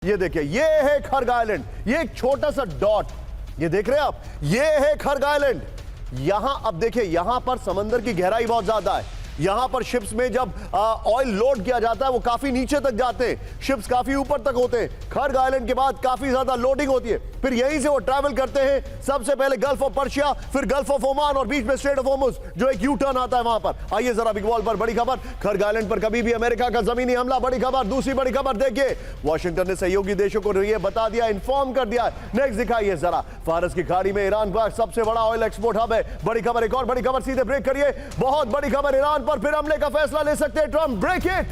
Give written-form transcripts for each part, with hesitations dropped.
ये देखिए, ये है खर्ग आइलैंड, ये एक छोटा सा डॉट, ये देख रहे हैं आप, ये है खर्ग आइलैंड। यहां अब देखिए, यहां पर समंदर की गहराई बहुत ज्यादा है। यहां पर शिप्स में जब ऑयल लोड किया जाता है वो काफी नीचे तक जाते हैं, शिप्स काफी ऊपर तक होते हैं। खर्ग आइलैंड के बाद काफी ज्यादा लोडिंग होती है, फिर यहीं से वो ट्रैवल करते हैं सबसे पहले गल्फ ऑफ पर्शिया, फिर गल्फ ऑफ ओमान और बीच में स्ट्रेट ऑफ होर्मुज जो एक यू टर्न आता है वहां पर। आइए जरा बिग वॉल पर बड़ी खबर, खर्ग आइलैंड पर कभी भी अमेरिका का जमीनी हमला, बड़ी खबर। दूसरी बड़ी खबर देखिए, वॉशिंगटन ने सहयोगी देशों को ये बता दिया, इन्फॉर्म कर दिया। नेक्स्ट दिखाइए जरा, फारस की खाड़ी में ईरान का सबसे बड़ा ऑयल एक्सपोर्ट हब है। बड़ी खबर, एक और बड़ी खबर, सीधे ब्रेक करिए। बहुत बड़ी खबर, ईरान पर फिर हमले का फैसला ले सकते हैं ट्रंप, ब्रेक इट।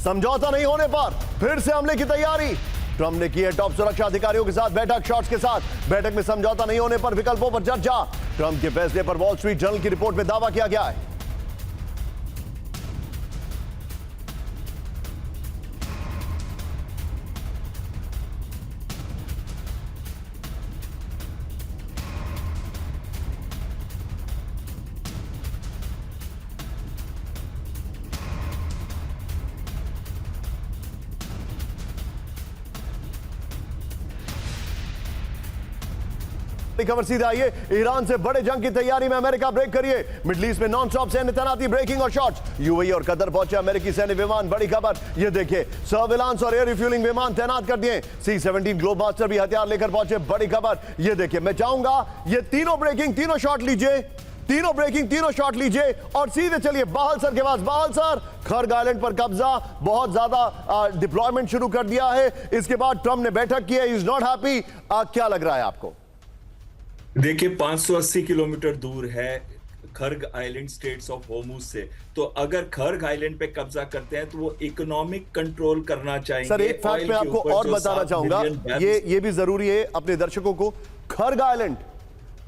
समझौता नहीं होने पर फिर से हमले की तैयारी। ट्रंप ने की है टॉप सुरक्षा अधिकारियों के साथ बैठक, शॉट्स के साथ। बैठक में समझौता नहीं होने पर विकल्पों पर चर्चा। ट्रंप के फैसले पर वॉल स्ट्रीट जर्नल की रिपोर्ट में दावा किया गया है। खबर सीधा आइए, ईरान से बड़े जंग की तैयारी में अमेरिका, ब्रेक करिए। मिडिल ईस्ट में नॉन स्टॉप सैन्य तैनाती, ब्रेकिंग और शॉट्स। यूएई और कतर पहुंचे अमेरिकी सैन्य विमान, बड़ी खबर। ये देखिए, सर्विलांस और एयर रिफ्यूलिंग विमान तैनात कर दिए। C-17 ग्लोबमास्टर भी हथियार लेकर पहुंचे, बड़ी खबर। ये देखिए, मैं चाहूंगा ये तीनों ब्रेकिंग, तीनों शॉट लीजिए, तीनों ब्रेकिंग, तीनों शॉट लीजिए और सीधे चलिए बाहल सर के पास। बाहल सर, खर्ग आइलैंड पर कब्जा, बहुत ज्यादा डिप्लॉयमेंट शुरू कर दिया है। इसके बाद ट्रंप ने बैठक की है, इज नॉट हैप्पी। क्या लग रहा है आपको? देखिए, 580 किलोमीटर दूर है Kharg island straits of Hormuz से, तो अगर खर्ग आइलैंड पे कब्जा करते हैं तो वो इकोनॉमिक कंट्रोल करना चाहेंगे। सर, एक फैक्ट मैं आपको और बताना चाहूंगा, ये भी जरूरी है अपने दर्शकों को। खर्ग आइलैंड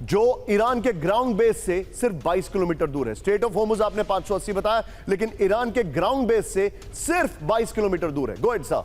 जो ईरान के ग्राउंड बेस से सिर्फ 22 किलोमीटर दूर है। स्ट्रेट ऑफ होर्मुज आपने 580 बताया, लेकिन ईरान के ग्राउंड बेस से सिर्फ 22 किलोमीटर दूर है। Go ahead sir.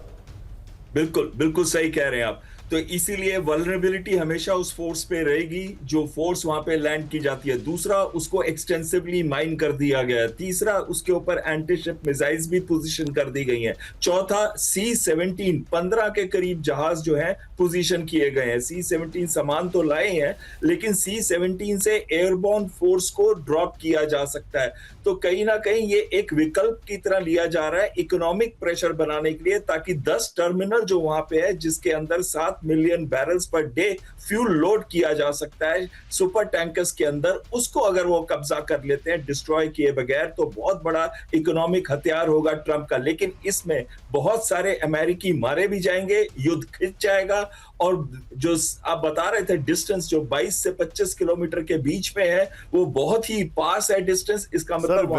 बिल्कुल बिल्कुल सही कह रहे हैं आप। तो इसीलिए वल्नरेबिलिटी हमेशा उस फोर्स पे रहेगी जो फोर्स वहां पे लैंड की जाती है। दूसरा, उसको एक्सटेंसिवली माइन कर दिया गया है। तीसरा, उसके ऊपर एंटी शिप मिसाइल्स भी पोजीशन कर दी गई हैं। चौथा, C-17 15 के करीब जहाज जो है पोजीशन किए गए हैं। C-17 सामान तो लाए हैं, लेकिन C-17 से एयरबॉर्न फोर्स को ड्रॉप किया जा सकता है। तो कहीं ना कहीं ये एक विकल्प की तरह लिया जा रहा है इकोनॉमिक प्रेशर बनाने के लिए, ताकि 10 टर्मिनल जो वहां पे है, जिसके अंदर 7 million barrels per day fuel load किया जा सकता है सुपर टैंकर्स के अंदर, उसको अगर वो कब्जा कर लेते हैं डिस्ट्रॉय किए बगैर, तो बहुत बड़ा इकोनॉमिक हथियार होगा ट्रंप का। लेकिन इसमें बहुत सारे अमेरिकी मारे भी जाएंगे, युद्ध खिंच जाएगा। और जो आप बता रहे थे डिस्टेंस जो 22 से 25 किलोमीटर के बीच में है, वो बहुत ही पास है डिस्टेंस। इसका मतलब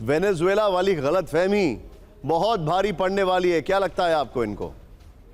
वेनेजुएला वाली गलतफहमी बहुत भारी पड़ने वाली है। क्या लगता है आपको इनको?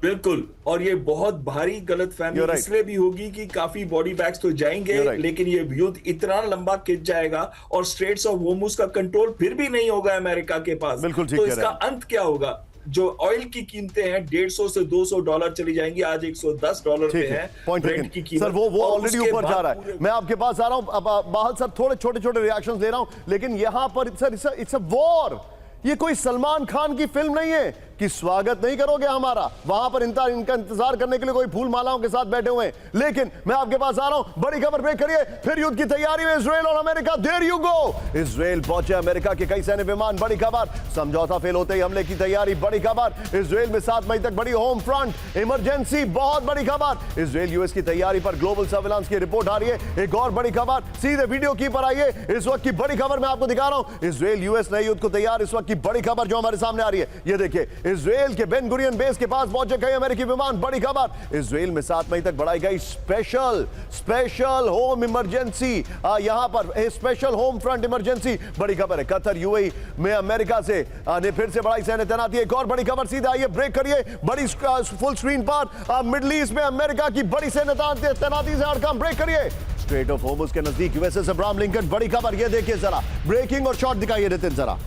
बिल्कुल, और ये बहुत भारी गलतफहमी इसलिए भी होगी कि काफी बॉडी बैग्स तो जाएंगे, लेकिन ये युद्ध इतना लंबा खिंच जाएगा और स्ट्रेट्स ऑफ होर्मुज का कंट्रोल फिर भी नहीं होगा अमेरिका के पास। तो इसका अंत क्या होगा? जो ऑयल की कीमतें हैं 150 से $200 चली जाएंगी, आज $110 पे है ब्रेंट की कीमत। सर, वो ऑलरेडी ऊपर जा रहा है। मैं आपके पास आ रहा हूं बाहल सर, थोड़े छोटे छोटे रिएक्शंस ले रहा हूं, लेकिन यहां पर सर इट्स अ वॉर। ये कोई सलमान खान की फिल्म नहीं है कि स्वागत नहीं करोगे हमारा। वहां पर इनका इंतजार करने के लिए कोई फूल मालाओं के साथ बैठे हुए हैं। लेकिन मैं आपके पास आ रहा हूं, बड़ी खबर ब्रेक करिए। फिर युद्ध की तैयारी में इजराइल और America, there you go. Israel पहुंचे अमेरिका के कई सैन्य विमान, बड़ी खबर। समझौता फेल होते ही हमले की तैयारी, बड़ी खबर। इजराइल में 7 मई तक बड़ी होम फ्रंट इमरजेंसी, बहुत बड़ी खबर। इजराइल यूएस की तैयारी पर ग्लोबल सर्विलांस की रिपोर्ट आ रही है। एक और बड़ी खबर, सीधे वीडियो की पर आइए। इस वक्त की बड़ी खबर मैं आपको दिखा रहा हूं, इजराइल यूएस नए युद्ध को तैयार। इस वक्त की बड़ी खबर जो हमारे सामने आ रही है, ये देखिए, इजराइल के बेन गुरियन बेस के पास पहुंचे कई अमेरिकी विमान, बड़ी खबर। इजराइल में 7 मई तक बढ़ाई गई स्पेशल होम इमरजेंसी, यहां पर स्पेशल होम फ्रंट इमरजेंसी, बड़ी खबर है। कतर यूएई में अमेरिका से ने फिर से बढ़ाई सैन्य तैनाती। एक और बड़ी खबर, सीधा आइए ब्रेक करिए, बड़ी फुल स्क्रीन पर। मिडिल ईस्ट में अमेरिका की बड़ी सैन्य तैनाती से हड़कंप, ब्रेक करिए। स्ट्रेट ऑफ होर्मुज के नजदीक यूएसएस अब्राहम लिंकन, बड़ी खबर। ये देखिए जरा, ब्रेकिंग और शॉट दिखाइए नितिन जरा।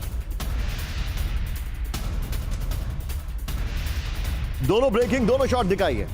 दोनों ब्रेकिंग, दोनों शॉट दिखाइए।